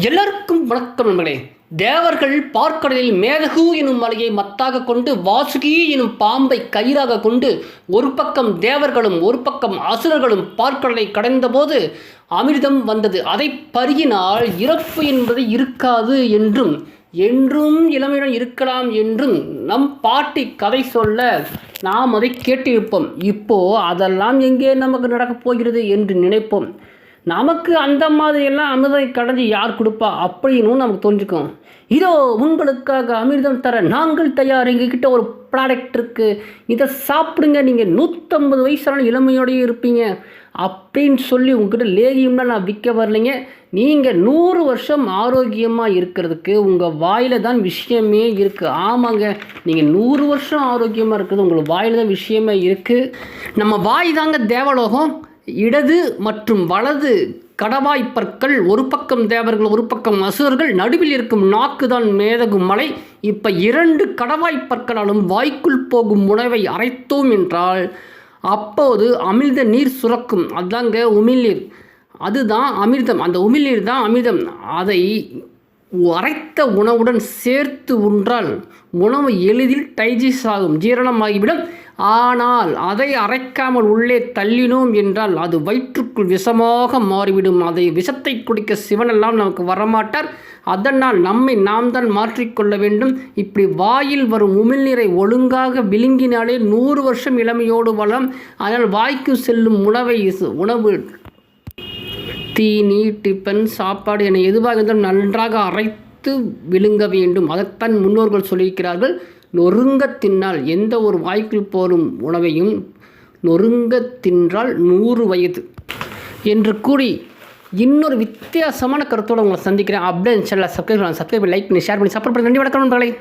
எல்லாருக்கும் வணக்கம் நண்பர்களே. தேவர்கள் பார்க்கடலில் மேதகு எனும் மலையை மத்தாக கொண்டு வாசுகி எனும் பாம்பை கயிறாக கொண்டு ஒரு பக்கம் தேவர்களும் ஒரு பக்கம் அசுரர்களும் பார்க்கடலை கடைந்தபோது அமிர்தம் வந்தது. அதை பருகினால் இறப்பு என்பது இருக்காது என்றும் என்றும் இளமையுடன் இருக்கலாம் என்றும் நம் பாட்டி கதை சொல்ல நாம் அதை கேட்டிருப்போம். இப்போ அதெல்லாம் எங்கே நமக்கு நடக்கப் போகிறது என்று நினைப்போம். நமக்கு அந்த மாதிரியெல்லாம் அமிர்தம் கடைஞ்சி யார் கொடுப்பா அப்படின்னு நமக்கு தோன்றிக்கும். இதோ உங்களுக்காக அமிர்தம் தர நாங்கள் தயார், எங்ககிட்ட ஒரு ப்ராடக்ட் இருக்குது, இதை சாப்பிடுங்க, நீங்கள் 150 வயசான இளமையோடையே இருப்பீங்க அப்படின்னு சொல்லி உங்ககிட்ட லேகியம்லாம் நான் விற்க வரலைங்க. நீங்கள் 100 வருஷம் ஆரோக்கியமாக இருக்கிறதுக்கு உங்கள் வாயில் தான் விஷயமே இருக்குது. ஆமாங்க, நீங்கள் 100 வருஷம் ஆரோக்கியமாக இருக்கிறது உங்கள் வாயில் தான் விஷயமே இருக்குது. நம்ம வாய் தாங்க தேவலோகம். இடது மற்றும் வலது கடவாய்ப்பற்கள், ஒரு பக்கம் தேவர்கள் ஒரு பக்கம் அசுரர்கள், நடுவில் இருக்கும் நாக்கு தான் மேதகு மலை. இப்போ 2 கடவாய்ப்பற்களாலும் வாய்க்குள் போகும் உணவை அரைத்தோம் என்றால் அப்போது அமிர்த நீர் சுரக்கும். அதாங்க உமிழ்நீர், அதுதான் அமிர்தம். அந்த உமிழ்நீர் தான் அமிர்தம். அதை அரைத்த உணவுடன் சேர்த்து உன்றால் உணவு எளிதில் டைஜஸ்ட் ஆகும், ஜீரணமாகிவிடும். ஆனால் அதை அரைக்காமல் உள்ளே தள்ளினோம் என்றால் அது வயிற்றுக்குள் விஷமாக மாறிவிடும். அதை விஷத்தை குடிக்க சிவனெல்லாம் நமக்கு வரமாட்டார். அதனால் நம்மை நாம் தான் மாற்றிக்கொள்ள வேண்டும். இப்படி வாயில் வரும் உமிழ்நீரை ஒழுங்காக விழுங்கினாலே 100 வருஷம் இளமையோடு வளம். அதனால் வாய்க்கு செல்லும் உணவு தீனி, டிஃபன், சாப்பாடு என எதுவாக இருந்தாலும் நன்றாக அரைத்து விழுங்க வேண்டும். அதைத்தான் முன்னோர்கள் சொல்லியிருக்கிறார்கள். நொறுங்க தின்னால், எந்த ஒரு வாய்க்குள் போகும் உணவையும் நொறுங்க தின்றால் 100 வயது என்று கூறி இன்னொரு வித்தியாசமான கருத்தோடு உங்களை சந்திக்கிறேன். அப்படியே சேனலை சப்ஸ்கிரைப் லைக் பண்ணி ஷேர் பண்ணி சப்போர்ட் பண்ணி. நன்றி, வணக்கம் நண்பர்களே.